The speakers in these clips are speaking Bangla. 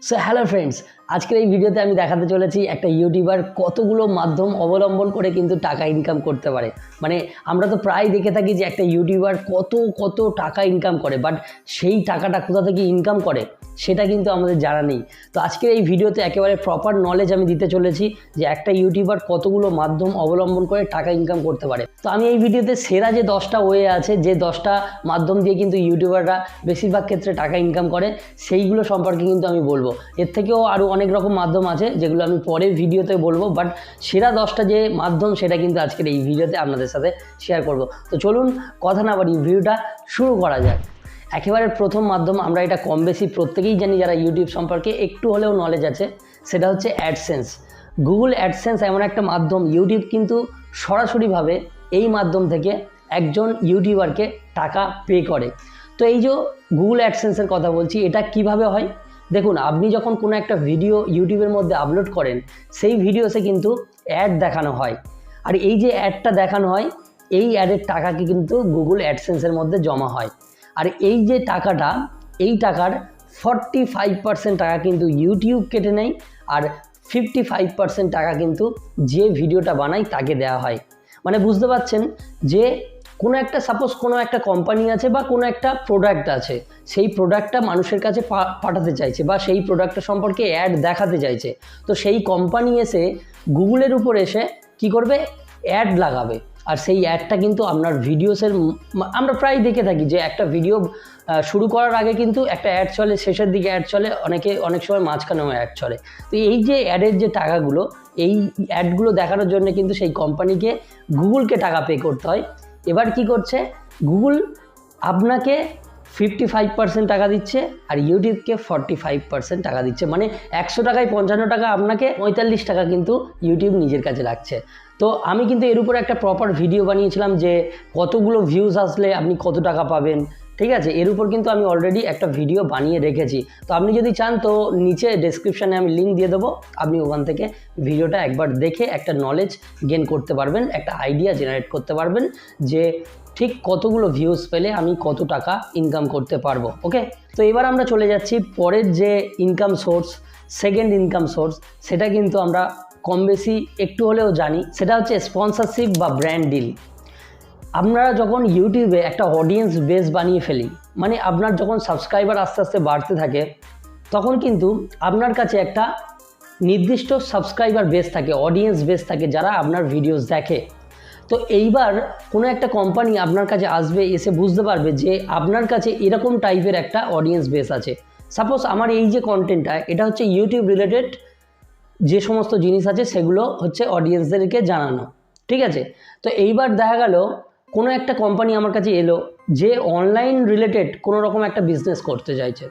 সো হ্যালো ফ্রেন্ডস, আজকের এই ভিডিওতে আমি দেখাতে চলেছি একটা ইউটিউবার কতগুলো মাধ্যম অবলম্বন করে কিন্তু টাকা ইনকাম করতে পারে। মানে আমরা তো প্রায় দেখে থাকি যে একটা ইউটিউবার কত কত টাকা ইনকাম করে, বাট সেই টাকাটা কোথা থেকে ইনকাম করে সেটা কিন্তু আমাদের জানা নেই। তো আজকের এই ভিডিওতে একেবারে প্রপার নলেজ আমি দিতে চলেছি যে একটা ইউটিউবার কতগুলো মাধ্যম অবলম্বন করে টাকা ইনকাম করতে পারে। তো আমি এই ভিডিওতে সেরা যে 10টা ওয়ে আছে, যে 10টা মাধ্যম দিয়ে কিন্তু ইউটিউবাররা বেশিরভাগ ক্ষেত্রে টাকা ইনকাম করে, সেইগুলো সম্পর্কে কিন্তু আমি বলবো। এর থেকেও আরও অনেক রকম মাধ্যম আছে যেগুলো আমি পরে ভিডিওতে বলবো, বাট সেরা 10টা যে মাধ্যম সেটা কিন্তু আজকের এই ভিডিওতে আপনাদের সাথে শেয়ার করব। তো চলুন কথা না বাড়িয়ে ভিডিওটা শুরু করা যাক। একেবারে প্রথম মাধ্যম, আমরা এটা কম বেশি প্রত্যেকেই জানি যারা ইউটিউব সম্পর্কে একটু হলেও নলেজ আছে, সেটা হচ্ছে অ্যাডসেন্স। গুগল অ্যাডসেন্স এমন একটা মাধ্যম, ইউটিউব কিন্তু সরাসরিভাবে এই মাধ্যম থেকে একজন ইউটিউবারকে টাকা পে করে। তো এই যে গুগল অ্যাডসেন্সের কথা বলছি, এটা কিভাবে হয় দেখুন। আপনি যখন কোনো একটা ভিডিও ইউটিউবের মধ্যে আপলোড করেন, সেই ভিডিওসে কিন্তু অ্যাড দেখানো হয়, আর এই যে অ্যাডটা দেখানো হয়, এই অ্যাডের টাকাকে কিন্তু গুগল অ্যাডসেন্সের মধ্যে জমা হয়। আর এই যে টাকাটা, এই টাকার 45% টাকা কিন্তু ইউটিউব কেটে নেয়, আর 55% টাকা কিন্তু যে ভিডিওটা বানায় তাকে দেওয়া হয়। মানে বুঝতে পারছেন যে কোনো একটা সাপোজ কোনো একটা কোম্পানি আছে বা কোনো একটা প্রোডাক্ট আছে, সেই প্রোডাক্টটা মানুষের কাছে পাঠাতে চাইছে বা সেই প্রোডাক্টটা সম্পর্কে অ্যাড দেখাতে চাইছে। তো সেই কোম্পানি এসে গুগলের উপর এসে কি করবে, অ্যাড লাগাবে। আর সেই অ্যাডটা কিন্তু আপনার ভিডিওসের, আমরা প্রায় দেখে থাকি যে একটা ভিডিও শুরু করার আগে কিন্তু একটা অ্যাড চলে, শেষের দিকে অ্যাড চলে, অনেক সময় মাঝখানেও অ্যাড চলে। তো এই যে অ্যাডের যে টাকাগুলো, এই অ্যাডগুলো দেখানোর জন্য কিন্তু সেই কোম্পানিকে গুগলকে টাকা পে করতে হয়। এবার কি করছে, গুগল আপনাকে 55% টাকা দিচ্ছে আর ইউটিউবকে 45% টাকা দিচ্ছে। মানে 100 টাকায় 55 টাকা আপনাকে, 45 টাকা কিন্তু ইউটিউব নিজের কাছে রাখছে। তো আমি কিন্তু এর উপরে একটা প্রপার ভিডিও বানিয়েছিলাম যে কতগুলো ভিউজ আসলে আপনি কত টাকা পাবেন, ঠিক আছে। এর উপর কিন্তু আমি অলরেডি একটা ভিডিও বানিয়ে রেখেছি। তো আপনি যদি চান তো নিচে ডেসক্রিপশানে আমি লিঙ্ক দিয়ে দেবো, আপনি ওখান থেকে ভিডিওটা একবার দেখে একটা নলেজ গেন করতে পারবেন, একটা আইডিয়া জেনারেট করতে পারবেন যে ঠিক কতগুলো ভিউজ পেলে আমি কত টাকা ইনকাম করতে পারবো। ওকে, তো এবার আমরা চলে যাচ্ছি পরের যে income source, second income source, সেটা কিন্তু আমরা কম বেশি একটু হলেও জানি, সেটা হচ্ছে স্পন্সরশিপ বা ব্র্যান্ড ডিল। আমরা যখন ইউটিউবে একটা অডিয়েন্স বেস বানিয়ে ফেলি, মানে আপনার যখন সাবস্ক্রাইবার আস্তে আস্তে বাড়তে থাকে, তখন কিন্তু আপনার কাছে একটা নির্দিষ্ট সাবস্ক্রাইবার বেস থাকে, অডিয়েন্স বেস থাকে, যারা আপনার ভিডিওস দেখে। তো এইবার কোনো একটা কোম্পানি আপনার কাছে আসবে, এসে বুঝতে পারবে যে আপনার কাছে এরকম টাইপের একটা অডিয়েন্স বেস আছে। সাপোজ আমার এই যে কন্টেন্টটা, এটা হচ্ছে ইউটিউব রিলেটেড যে সমস্ত জিনিস আছে সেগুলো হচ্ছে অডিয়েন্সদেরকে জানানো, ঠিক আছে। তো এইবার দেখা গেল কোনো একটা কোম্পানি আমার কাছে এলো যে অনলাইন রিলেটেড কোনো রকম একটা বিজনেস করতে চাইছে।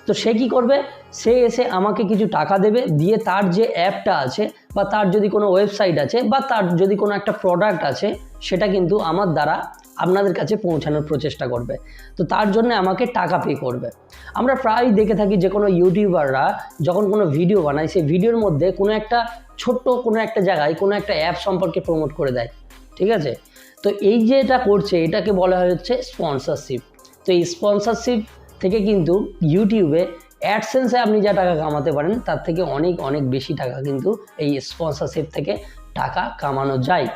তো সে কী করবে, সে এসে আমাকে কিছু টাকা দেবে, দিয়ে তার যে অ্যাপটা আছে বা তার যদি কোনো ওয়েবসাইট আছে বা তার যদি কোনো একটা প্রোডাক্ট আছে, সেটা কিন্তু আমার দ্বারা আপনাদের কাছে পৌঁছানোর প্রচেষ্টা করবে। তো তার জন্য আমাকে টাকা পে করবে। আমরা প্রায় দেখে থাকি যে কোনো ইউটিউবাররা যখন কোনো ভিডিও বানায়, সেই ভিডিওর মধ্যে কোনো একটা ছোট্ট কোনো একটা জায়গায় কোনো একটা অ্যাপ সম্পর্কে প্রমোট করে দেয়, ঠিক আছে। তো এই যেটা করছে, এটাকে বলা হচ্ছে স্পন্সরশিপ। তো এই স্পন্সরশিপ থেকে কিন্তু ইউটিউবে অ্যাডসেন্সে আপনি যা টাকা কামাতে পারেন, তার থেকে অনেক অনেক বেশি টাকা কিন্তু এই স্পন্সরশিপ থেকে টাকা কামানো যায়।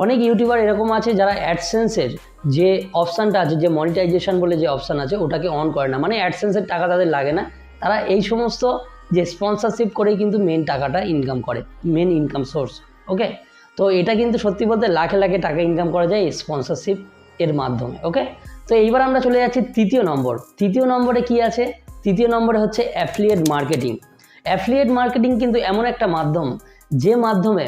অনেক ইউটিউবার এরকম আছে যারা অ্যাডসেন্সের যে অপশানটা আছে, যে মনিটাইজেশন বলে যে অপশান আছে, ওটাকে অন করে না, মানে অ্যাডসেন্সের টাকা তাদের লাগে না। তারা এই সমস্ত যে স্পন্সরশিপ করেই কিন্তু মেন টাকাটা ইনকাম করে, মেন ইনকাম সোর্স। ওকে, তো এটা কিন্তু সত্যি বলতে লাখে লাখে টাকা ইনকাম করা যায় এই স্পন্সরশিপ এর মাধ্যমে। ওকে, তো এইবার আমরা চলে যাচ্ছি তৃতীয় নম্বর। তৃতীয় নম্বরে কি আছে, তৃতীয় নম্বরে হচ্ছে অ্যাফিলিয়েট মার্কেটিং। অ্যাফিলিয়েট মার্কেটিং কিন্তু এমন একটা মাধ্যম, যে মাধ্যমে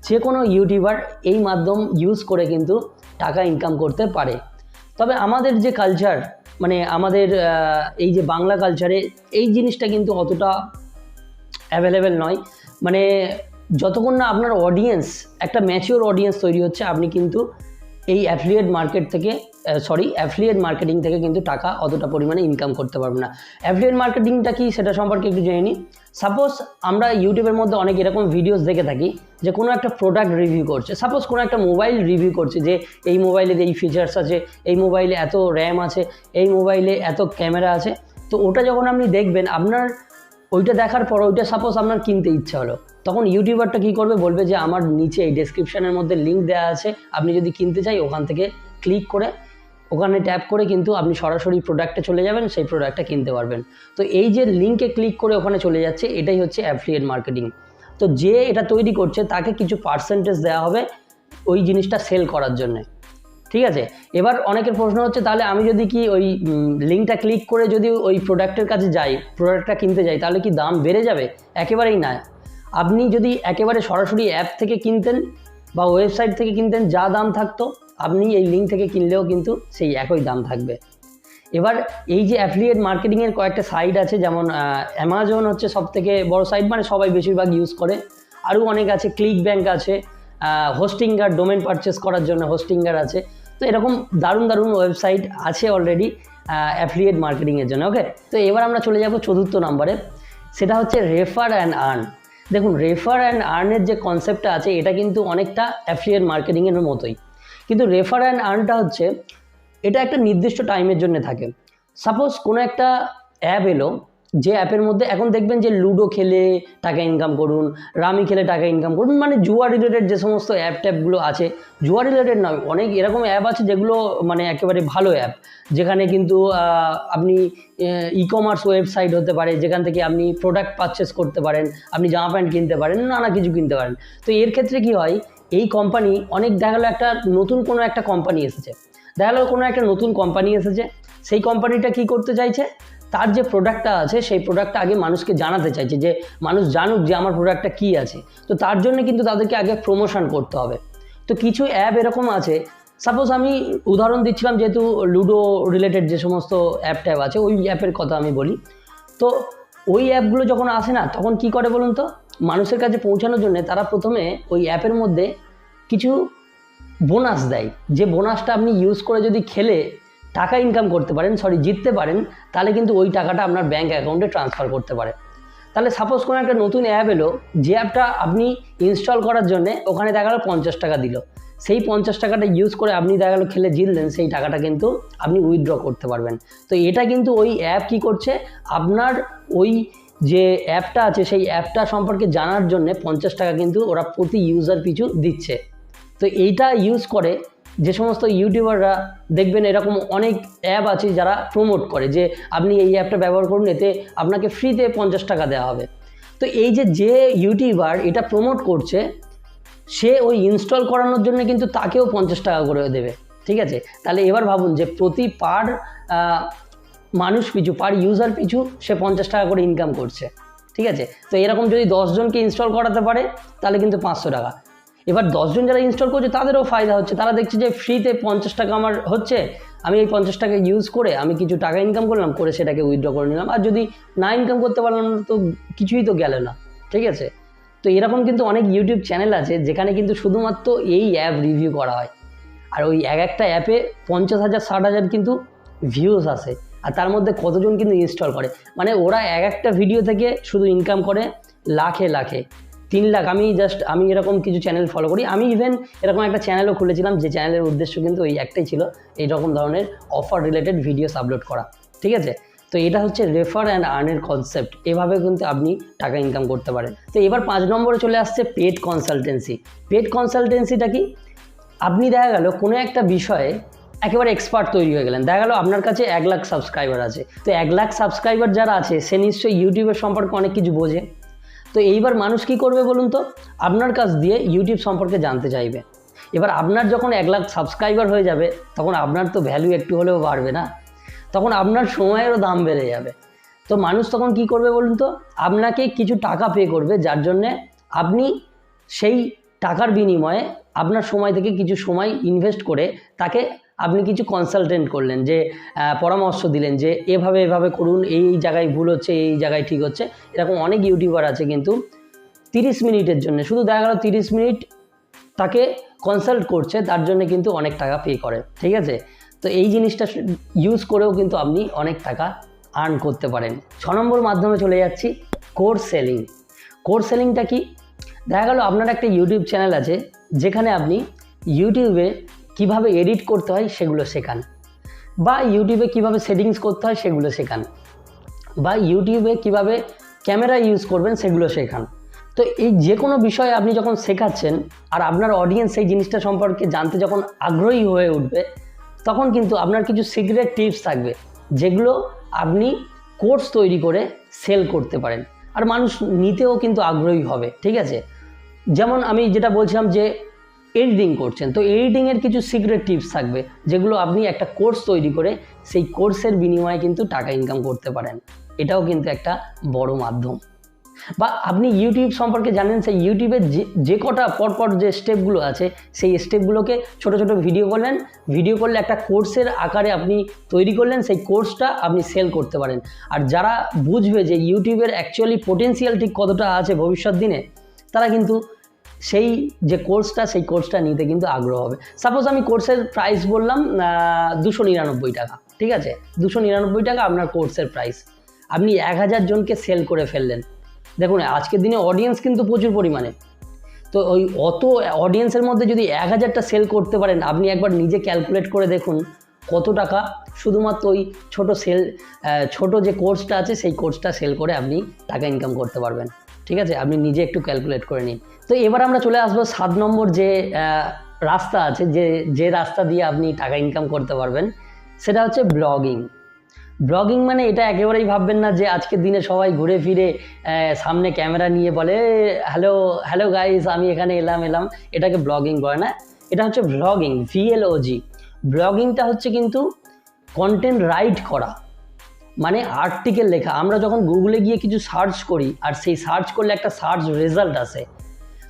যে কোনো ইউটিউবার এই মাধ্যম ইউজ করে কিন্তু টাকা ইনকাম করতে পারে। তবে আমাদের যে কালচার, মানে আমাদের এই যে বাংলা কালচারে এই জিনিসটা কিন্তু অতটা অ্যাভেলেবেল নয়। মানে যতক্ষণ না আপনার অডিয়েন্স, একটা ম্যাচিওর অডিয়েন্স তৈরি হচ্ছে, আপনি কিন্তু এই অ্যাফিলিয়েট মার্কেটিং থেকে কিন্তু টাকা অতটা পরিমাণে ইনকাম করতে পারবে না। অ্যাফিলিয়েট মার্কেটিংটা কি সেটা সম্পর্কে একটু জেনে নিই। সাপোজ আমরা ইউটিউবের মধ্যে অনেক এরকম ভিডিওস দেখে থাকি যে কোনো একটা প্রোডাক্ট রিভিউ করছে, সাপোজ কোনো একটা মোবাইল রিভিউ করছে, যে এই মোবাইলের এই ফিচার্স আছে, এই মোবাইলে এত র্যাম আছে, এই মোবাইলে এত ক্যামেরা আছে। তো ওটা যখন আপনি দেখবেন, আপনার ওইটা দেখার পর ওইটা সাপোজ আপনার কিনতে ইচ্ছা হলো, তখন ইউটিউবারটা কী করবে, বলবে যে আমার নিচে এই ডেসক্রিপশানের মধ্যে লিঙ্ক দেওয়া আছে, আপনি যদি কিনতে চাই ওখান থেকে ক্লিক করে ওখানে ট্যাপ করে কিন্তু আপনি সরাসরি প্রোডাক্টে চলে যাবেন, সেই প্রোডাক্টটা কিনতে পারবেন। তো এই যে লিঙ্কে ক্লিক করে ওখানে চলে যাচ্ছে, এটাই হচ্ছে অ্যাফিলিয়েট মার্কেটিং। তো যে এটা তৈরি করছে তাকে কিছু পার্সেন্টেজ দেওয়া হবে ওই জিনিসটা সেল করার জন্যে, ঠিক আছে। এবার অনেকের প্রশ্ন হচ্ছে, তাহলে আমি যদি কি ওই লিঙ্কটা ক্লিক করে যদি ওই প্রোডাক্টের কাছে যাই, প্রোডাক্টটা কিনতে যাই, তাহলে কি দাম বেড়ে যাবে? একেবারেই না। আপনি যদি একেবারে সরাসরি অ্যাপ থেকে কিনতেন বা ওয়েবসাইট থেকে কিনতেন, যা দাম থাকতো আপনি এই লিঙ্ক থেকে কিনলেও কিন্তু সেই একই দাম থাকবে। এবার এই যে অ্যাফিলিয়েট মার্কেটিংয়ের কয়েকটা সাইট আছে, যেমন অ্যামাজন হচ্ছে সবথেকে বড় সাইট, মানে সবাই বেশিরভাগ ইউজ করে। আরও অনেক আছে, ক্লিক ব্যাংক আছে, হোস্টিঙ্গার, ডোমেন পারচেস করার জন্য হোস্টিঙ্গার আছে। তো এরকম দারুণ দারুণ ওয়েবসাইট আছে অলরেডি অ্যাফিলিয়েট মার্কেটিংয়ের জন্য। ওকে, তো এবার আমরা চলে যাব 4র্থ নম্বরে, সেটা হচ্ছে রেফার অ্যান্ড আর্ন। দেখুন, রেফার অ্যান্ড আর্নের যে কনসেপ্টটা আছে এটা কিন্তু অনেকটা অ্যাফিলিয়েট মার্কেটিংয়ের মতোই, কিন্তু রেফার অ্যান্ড আর্নটা হচ্ছে এটা একটা নির্দিষ্ট টাইমের জন্য থাকে। সাপোজ কোনো একটা অ্যাপ এলো, যে অ্যাপের মধ্যে এখন দেখবেন যে লুডো খেলে টাকা ইনকাম করুন, রামি খেলে টাকা ইনকাম করুন, মানে জুয়া রিলেটেড যে সমস্ত অ্যাপ ট্যাপগুলো আছে, জুয়া রিলেটেড নয়, অনেক এরকম অ্যাপ আছে যেগুলো মানে একেবারে ভালো অ্যাপ, যেখানে কিন্তু আপনি ই কমার্স ওয়েবসাইট হতে পারে, যেখান থেকে আপনি প্রোডাক্ট পারচেস করতে পারেন, আপনি জামা প্যান্ট কিনতে পারেন, নানা কিছু কিনতে পারেন। তো এর ক্ষেত্রে কি হয়, এই কোম্পানি অনেক দেখা গেলো একটা নতুন কোনো একটা কোম্পানি এসেছে, দেখা গেলো কোনো একটা নতুন কোম্পানি এসেছে, সেই কোম্পানিটা কি করতে চাইছে, তার যে প্রোডাক্টটা আছে সেই প্রোডাক্টটা আগে মানুষকে জানাতে চাইছে, যে মানুষ জানুক যে আমার প্রোডাক্টটা কী আছে। তো তার জন্য কিন্তু তাদেরকে আগে প্রমোশন করতে হবে। তো কিছু অ্যাপ এরকম আছে, সাপোজ আমি উদাহরণ দিচ্ছিলাম, যেহেতু লুডো রিলেটেড যে সমস্ত অ্যাপ ট্যাপ আছে ওই অ্যাপের কথা আমি বলি। তো ওই অ্যাপগুলো যখন আসে না, তখন কি করে বলুন তো, মানুষের কাছে পৌঁছানোর জন্য তারা প্রথমে ওই অ্যাপের মধ্যে কিছু বোনাস দেয়, যে বোনাসটা আপনি ইউজ করে যদি খেলে টাকা ইনকাম করতে পারেন, জিততে পারেন, তাহলে কিন্তু ওই টাকাটা আপনার ব্যাঙ্ক অ্যাকাউন্টে ট্রান্সফার করতে পারে। তাহলে সাপোজ কোনো একটা নতুন অ্যাপ এলো, যে অ্যাপটা আপনি ইনস্টল করার জন্যে ওখানে দেখা গেলো 50 টাকা দিল, সেই 50 টাকাটা ইউজ করে আপনি দেখা গেলো খেলে জিতলেন, সেই টাকাটা কিন্তু আপনি উইথড্র করতে পারবেন। তো এটা কিন্তু ওই অ্যাপ কী করছে, আপনার ওই যে অ্যাপটা আছে সেই অ্যাপটা সম্পর্কে জানার জন্যে 50 টাকা কিন্তু ওরা প্রতি ইউজার পিছু দিচ্ছে। তো এইটা ইউজ করে যে সমস্ত ইউটিউবাররা দেখবেন, এরকম অনেক অ্যাপ আছে যারা প্রমোট করে যে আপনি এই অ্যাপটা ব্যবহার করুন, এতে আপনাকে ফ্রিতে 50 টাকা দেওয়া হবে। তো এই যে ইউটিউবার এটা প্রমোট করছে, সে ওই ইনস্টল করানোর জন্য কিন্তু তাকেও 50 টাকা করে দেবে, ঠিক আছে। তাহলে এবার ভাবুন যে প্রতি পার মানুষ পিছু, পার ইউজার পিছু সে 50 টাকা করে ইনকাম করছে, ঠিক আছে। তো এরকম যদি 10 জনকে ইনস্টল করাতে পারে তাহলে কিন্তু 500 টাকা। এবার 10 জন যারা ইনস্টল করছে তাদেরও ফায়দা হচ্ছে, তারা দেখছে যে ফ্রিতে 50 টাকা আমার হচ্ছে, আমি এই 50 টাকা ইউজ করে আমি কিছু টাকা ইনকাম করলাম, করে সেটাকে উইথড্র করে নিলাম। আর যদি না ইনকাম করতে পারলাম না, তো কিছুই তো গেল না, ঠিক আছে। তো এরকম কিন্তু অনেক ইউটিউব চ্যানেল আছে যেখানে কিন্তু শুধুমাত্র এই অ্যাপ রিভিউ করা হয়, আর ওই একটা অ্যাপে 50,000 60,000 কিন্তু ভিউজ আসে, আর তার মধ্যে কতজন কিন্তু ইনস্টল করে, মানে ওরা একটা ভিডিও থেকে শুধু ইনকাম করে লাখে লাখে, 3 লাখ। আমি এরকম কিছু চ্যানেল ফলো করি, আমি ইভেন এরকম একটা চ্যানেলও খুলেছিলাম, যে চ্যানেলের উদ্দেশ্য কিন্তু ওই একটাই ছিল, এইরকম ধরনের অফার রিলেটেড ভিডিওস আপলোড করা, ঠিক আছে। তো এটা হচ্ছে রেফার অ্যান্ড আর্নের কনসেপ্ট, এভাবে কিন্তু আপনি টাকা ইনকাম করতে পারেন। তো এবার 5 নম্বরে চলে আসছে পেড কনসালটেন্সি। পেড কনসালটেন্সিটা কি, আপনি দেখা গেল কোনো একটা বিষয়ে একেবারে এক্সপার্ট তৈরি হয়ে গেলেন, দেখা গেল আপনার কাছে 1 লাখ সাবস্ক্রাইবার আছে। তো 1 লাখ সাবস্ক্রাইবার যারা আছে সে নিশ্চয়ই ইউটিউবের সম্পর্কে অনেক কিছু বোঝে। তো এইবার মানুষ কি করবে বলুন তো, আপনার কাছ দিয়ে ইউটিউব সম্পর্কে জানতে চাইবে। এবার আপনার যখন 1 লাখ সাবস্ক্রাইবার হয়ে যাবে, তখন আপনার তো ভ্যালু একটু হলেও বাড়বে না, তখন আপনার সময়েরও দাম বেড়ে যাবে। তো মানুষ তখন কি করবে বলুন তো, আপনাকে কিছু টাকা পে করবে, যার জন্যে আপনি সেই টাকার বিনিময়ে আপনার সময় থেকে কিছু সময় ইনভেস্ট করে তাকে আপনি কিছু কনসালটেন্ট করলেন, যে পরামর্শ দিলেন যে এভাবে করুন, এই জায়গায় ভুল হচ্ছে, এই জায়গায় ঠিক হচ্ছে। এরকম অনেক ইউটিউবার আছে কিন্তু 30 মিনিটের জন্য, শুধু দেখা গেল 30 মিনিট তাকে কনসাল্ট করছে, তার জন্য কিন্তু অনেক টাকা পে করে, ঠিক আছে। তো এই জিনিসটা ইউজ করেও কিন্তু আপনি অনেক টাকা আর্ন করতে পারেন। 6 নম্বর মাধ্যমে চলে যাচ্ছি, কোর্স সেলিং। কোর্স সেলিংটা কি, দেখা গেল আপনার একটা ইউটিউব চ্যানেল আছে, যেখানে আপনি ইউটিউবে কিভাবে এডিট করতে হয় সেগুলো শেখান, বা ইউটিউবে কিভাবে সেটিংস করতে হয় সেগুলো শেখান, বা ইউটিউবে কিভাবে ক্যামেরা ইউজ করবেন সেগুলো শেখান। তো এই যে কোনো বিষয়ে আপনি যখন শেখাচ্ছেন আর আপনার অডিয়েন্স সেই জিনিসটা সম্পর্কে জানতে যখন আগ্রহী হয়ে উঠবে, তখন কিন্তু আপনার কিছু সিক্রেট টিপস থাকবে যেগুলো আপনি কোর্স তৈরি করে সেল করতে পারেন, আর মানুষ নিতেও কিন্তু আগ্রহী হবে। ঠিক আছে, যেমন আমি যেটা বলছিলাম যে এডিটিং করছেন, তো এডিটিংয়ের কিছু সিক্রেট টিপস থাকবে যেগুলো আপনি একটা কোর্স তৈরি করে সেই কোর্সের বিনিময়ে কিন্তু টাকা ইনকাম করতে পারেন। এটাও কিন্তু একটা বড় মাধ্যম। বা আপনি ইউটিউব সম্পর্কে জানেন, সেই ইউটিউবের যে কটা পরপর যে স্টেপগুলো আছে সেই স্টেপগুলোকে ছোট ছোট ভিডিও করলেন, ভিডিও করলে একটা কোর্সের আকারে আপনি তৈরি করলেন, সেই কোর্সটা আপনি সেল করতে পারেন। আর যারা বুঝবে যে ইউটিউবের অ্যাকচুয়ালি পোটেন্সিয়াল ঠিক কতটা আছে ভবিষ্যৎ দিনে, তারা কিন্তু সেই যে কোর্সটা সেই কোর্সটা নিতে কিন্তু আগ্রহ হবে। সাপোজ আমি কোর্সের প্রাইস বললাম 299 টাকা, ঠিক আছে, 299 টাকা আপনার কোর্সের প্রাইস, আপনি 1000 জনকে সেল করে ফেললেন। দেখুন আজকের দিনে অডিয়েন্স কিন্তু প্রচুর পরিমাণে, তো ওই অত অডিয়েন্সের মধ্যে যদি 1000টা সেল করতে পারেন, আপনি একবার নিজে ক্যালকুলেট করে দেখুন কত টাকা শুধুমাত্র ওই ছোট যে কোর্সটা আছে সেই কোর্সটা সেল করে আপনি টাকা ইনকাম করতে পারবেন। ঠিক আছে, আপনি নিজে একটু ক্যালকুলেট করে নিন। তো এবার আমরা চলে আসবো 7 নম্বর যে রাস্তা আছে, যে রাস্তা দিয়ে আপনি টাকা ইনকাম করতে পারবেন, সেটা হচ্ছে ব্লগিং। ব্লগিং মানে এটা একেবারেই ভাববেন না যে আজকের দিনে সবাই ঘুরে ফিরে সামনে ক্যামেরা নিয়ে বলে হ্যালো হ্যালো গাইস আমি এখানে এলাম, এটাকে ব্লগিং বলে না, এটা হচ্ছে ভ্লগিং, VLOG। ব্লগিংটা হচ্ছে কিন্তু কন্টেন্ট রাইট করা, মানে আর্টিকেল লেখা। আমরা যখন গুগলে গিয়ে কিছু সার্চ করি আর সেই সার্চ করলে একটা সার্চ রেজাল্ট আসে,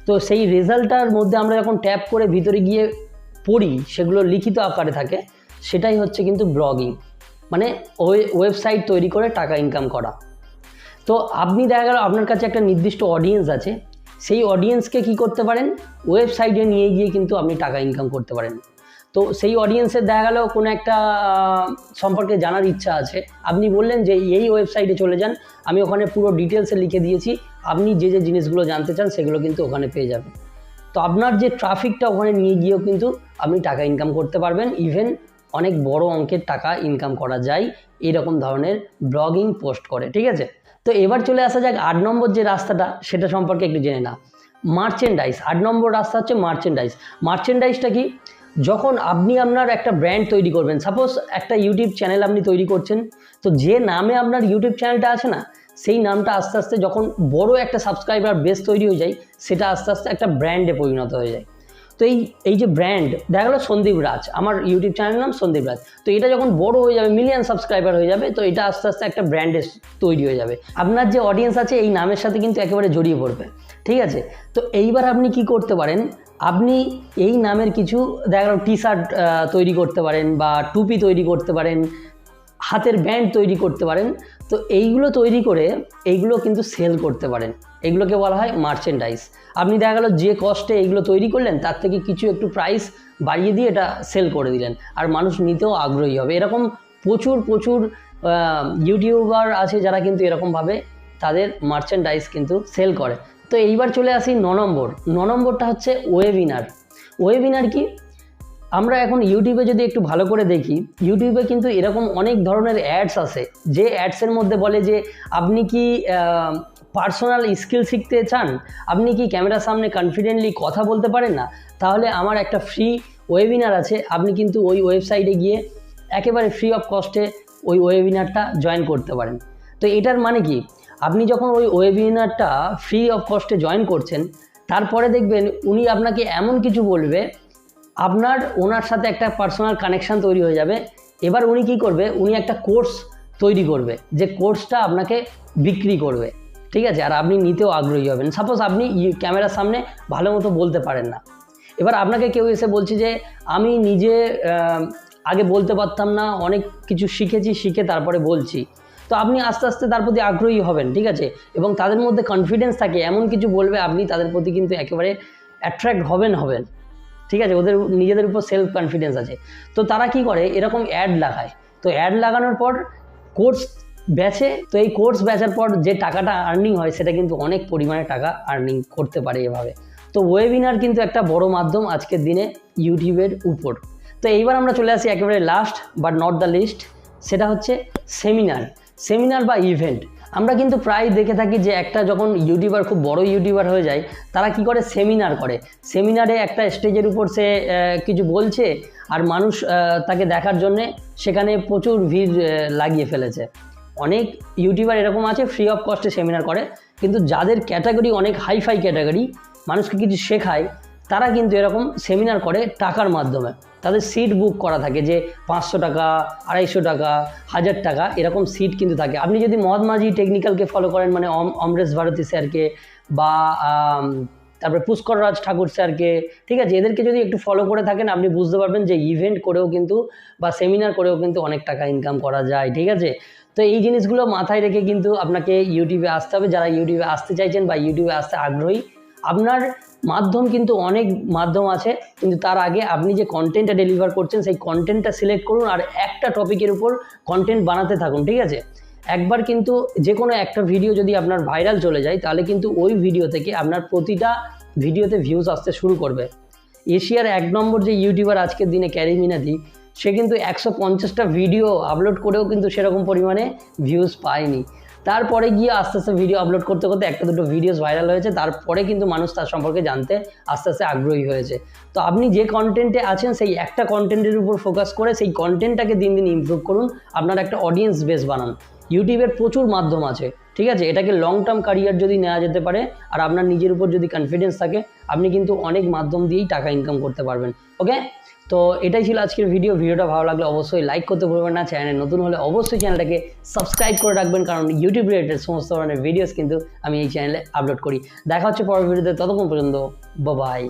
তো সেই রেজাল্টটার মধ্যে আমরা যখন ট্যাপ করে ভিতরে গিয়ে পড়ি, সেগুলো লিখিত আকারে থাকে, সেটাই হচ্ছে কিন্তু ব্লগিং, মানে ওয়েবসাইট তৈরি করে টাকা ইনকাম করা। তো আপনি দেখা গেল আপনার কাছে একটা নির্দিষ্ট অডিয়েন্স আছে, সেই অডিয়েন্সকে কি করতে পারেন, ওয়েবসাইটে নিয়ে গিয়ে কিন্তু আপনি টাকা ইনকাম করতে পারেন। তো সেই অডিয়েন্সের দেখা গেল কোনো একটা সম্পর্কে জানার ইচ্ছা আছে, আপনি বললেন যে এই ওয়েবসাইটে চলে যান, আমি ওখানে পুরো ডিটেলসে লিখে দিয়েছি, আপনি যে জিনিসগুলো জানতে চান সেগুলো কিন্তু ওখানে পেয়ে যাবেন। তো আপনার যে ট্রাফিকটা ওখানে নিয়ে গিয়েও কিন্তু আপনি টাকা ইনকাম করতে পারবেন, ইভেন অনেক বড় অঙ্কের টাকা ইনকাম করা যায় এরকম ধরনের ব্লগিং পোস্ট করে। ঠিক আছে, তো এবার চলে আসা যাক 8 নম্বর যে রাস্তাটা, সেটা সম্পর্কে একটু জেনে না। মার্চেন্ডাইজ, 8 নম্বর রাস্তা হচ্ছে মার্চেন্ডাইজ। মার্চেন্ডাইজটা কি, যখন আপনি আপনার একটা ব্র্যান্ড তৈরি করবেন, সাপোজ একটা ইউটিউব চ্যানেল আপনি তৈরি করছেন, তো যে নামে আপনার ইউটিউব চ্যানেলটা আছে না, সেই নামটা আস্তে আস্তে যখন বড় একটা সাবস্ক্রাইবার বেস তৈরি হয়ে যায়, সেটা আস্তে আস্তে একটা ব্র্যান্ডে পরিণত হয়ে যায়। তো এই যে ব্র্যান্ড, দেখা গেলো সন্দীপ রাজ, আমার ইউটিউব চ্যানেলের নাম সন্দীপ রাজ, তো এটা যখন বড় হয়ে যাবে, মিলিয়ন সাবস্ক্রাইবার হয়ে যাবে, তো এটা আস্তে আস্তে একটা ব্র্যান্ডে তৈরি হয়ে যাবে, আপনার যে অডিয়েন্স আছে এই নামের সাথে কিন্তু একেবারে জড়িয়ে পড়বে। ঠিক আছে, তো এইবার আপনি কি করতে পারেন, আপনি এই নামের কিছু দেখা গেল টি-শার্ট তৈরি করতে পারেন, বা টুপি তৈরি করতে পারেন, হাতের ব্যান্ড তৈরি করতে পারেন। তো এইগুলো তৈরি করে এইগুলো কিন্তু সেল করতে পারেন, এগুলোকে বলা হয় মার্চেন্ডাইজ। আপনি দেখা গেল যে কস্টে এইগুলো তৈরি করলেন তার থেকে কিছু একটু প্রাইস বাড়িয়ে দিয়ে এটা সেল করে দিলেন, আর মানুষ নিতেও আগ্রহী হবে। এরকম প্রচুর ইউটিউবার আছে যারা কিন্তু এরকমভাবে তাদের মার্চেন্ডাইজ কিন্তু সেল করে। তো এইবার চলে আসি 9 নম্বরটা হচ্ছে ওয়েবিনার। ওয়েবিনার কি, আমরা এখন ইউটিউবে যদি একটু ভালো করে দেখি, ইউটিউবে কিন্তু এরকম অনেক ধরনের অ্যাডস আছে, যে অ্যাডসের মধ্যে বলে যে আপনি কি পার্সোনাল স্কিল শিখতে চান, আপনি কি ক্যামেরার সামনে কনফিডেন্টলি কথা বলতে পারেন না, তাহলে আমার একটা ফ্রি ওয়েবিনার আছে, আপনি কিন্তু ওই ওয়েবসাইটে গিয়ে একেবারে ফ্রি অফ কস্টে ওই ওয়েবিনারটা জয়েন করতে পারেন। তো এটার মানে কি, আপনি যখন ওই ওয়েবিনারটা ফ্রি অফ কস্টে জয়েন করছেন, তারপরে দেখবেন উনি আপনাকে এমন কিছু বলবে, ওনার সাথে একটা পার্সোনাল কানেকশান তৈরি হয়ে যাবে। এবার উনি কি করবে, উনি একটা কোর্স তৈরি করবে, যে কোর্সটা আপনাকে বিক্রি করবে। ঠিক আছে, আর আপনি নিতেও আগ্রহী হবেন। সাপোজ আপনি ক্যামেরার সামনে ভালো মতো বলতে পারেন না, এবার আপনাকে কেউ এসে বলছে যে আমি নিজে আগে বলতে পারতাম না, অনেক কিছু শিখে তারপরে বলছি, তো আপনি আস্তে আস্তে তার প্রতি আগ্রহী হবেন। ঠিক আছে, এবং তাদের মধ্যে কনফিডেন্স থাকে, এমন কিছু বলবে, আপনি তাদের প্রতি কিন্তু একেবারে অ্যাট্রাক্ট হবেন। ঠিক আছে, ওদের নিজেদের উপর সেলফ কনফিডেন্স আছে। তো তারা কি করে, এরকম অ্যাড লাগায়, তো অ্যাড লাগানোর পর কোর্স বেচে, তো এই কোর্স বেচার পর যে টাকাটা আর্নিং হয়, সেটা কিন্তু অনেক পরিমাণে টাকা আর্নিং করতে পারে এভাবে। তো ওয়েবিনার কিন্তু একটা বড় মাধ্যম আজকের দিনে ইউটিউবের উপর। তো এইবার আমরা চলে আসি একেবারে last but not the least, সেটা হচ্ছে সেমিনার বা ইভেন্ট। আমরা কিন্তু প্রায় দেখে থাকি যে একটা যখন ইউটিউবার খুব বড় ইউটিউবার হয়ে যায়, তারা কি করে সেমিনার করে, সেমিনারে একটা স্টেজের উপর সে কিছু বলছে আর মানুষ তাকে দেখার জন্যে সেখানে প্রচুর ভিড় লাগিয়ে ফেলেছে। অনেক ইউটিউবার এরকম আছে ফ্রি অফ কস্টে সেমিনার করে, কিন্তু যাদের ক্যাটাগরি অনেক হাইফাই ক্যাটাগরি, মানুষকে কিছু শেখায়, তারা কিন্তু এরকম সেমিনার করে টাকার মাধ্যমে। তাদের সিট বুক করা থাকে যে 500 টাকা, 250 টাকা, 1000 টাকা এরকম সিট কিন্তু থাকে। আপনি যদি মহাত্মা মাঝি টেকনিক্যালকে ফলো করেন, মানে অমরেশ ভারতী স্যারকে বা তারপরে পুষ্কর রাজ ঠাকুর স্যারকে, ঠিক আছে, এদেরকে যদি একটু ফলো করে থাকেন, আপনি বুঝতে পারবেন যে ইভেন্ট করেও কিন্তু বা সেমিনার করেও কিন্তু অনেক টাকা ইনকাম করা যায়, ঠিক আছে। তো এই জিনিসগুলো মাথায় রেখে কিন্তু আপনাকে ইউটিউবে আসতে হবে। যারা ইউটিউবে আসতে চাইছেন বা ইউটিউবে আসতে আগ্রহী, আপনার মাধ্যম কিন্তু অনেক মাধ্যম আছে, কিন্তু তার আগে আপনি যে কন্টেন্টটা ডেলিভার করছেন সেই কন্টেন্টটা সিলেক্ট করুন আর একটা টপিকের উপর কন্টেন্ট বানাতে থাকুন, ঠিক আছে। একবার কিন্তু যে কোনো একটা ভিডিও যদি আপনার ভাইরাল চলে যায়, তাহলে কিন্তু ওই ভিডিও থেকে আপনার প্রতিটা ভিডিওতে ভিউজ আসতে শুরু করবে। এশিয়ার 1 নম্বর যে ইউটিউবার আজকের দিনে ক্যারি মিনাতি, সে কিন্তু 150টা ভিডিও আপলোড করেও কিন্তু সেরকম পরিমাণে ভিউজ পায়নি। তারপরে গিয়ে আস্তে আস্তে ভিডিও আপলোড করতে করতে একটা দুটো ভিডিওস ভাইরাল হয়েছে, তারপরে কিন্তু মানুষ তার সম্পর্কে জানতে আস্তে আস্তে আগ্রহী হয়েছে। তো আপনি যে কন্টেন্টে আছেন সেই একটা কন্টেন্টের উপর ফোকাস করে সেই কন্টেন্টটাকে দিন দিন ইমপ্রুভ করুন, আপনার একটা অডিয়েন্স বেস বানান। ইউটিউবের প্রচুর মাধ্যম আছে, ঠিক আছে, এটাকে লং টার্ম ক্যারিয়ার যদি নেওয়া যেতে পারে আর আপনার নিজের উপর যদি কনফিডেন্স থাকে, আপনি কিন্তু অনেক মাধ্যম দিয়েই টাকা ইনকাম করতে পারবেন। ওকে, তো এটাই ছিল আজকের ভিডিওটা ভালো লাগলে অবশ্যই লাইক করতে ভুলবেন না, চ্যানেলে নতুন হলে অবশ্যই চ্যানেলটাকে সাবস্ক্রাইব করে রাখবেন, কারণ ইউটিউব রিলেটেড সমস্ত ধরনের ভিডিওস কিন্তু আমি এই চ্যানেলে আপলোড করি। দেখা হচ্ছে পরের ভিডিওতে, ততক্ষণ পর্যন্ত বাই।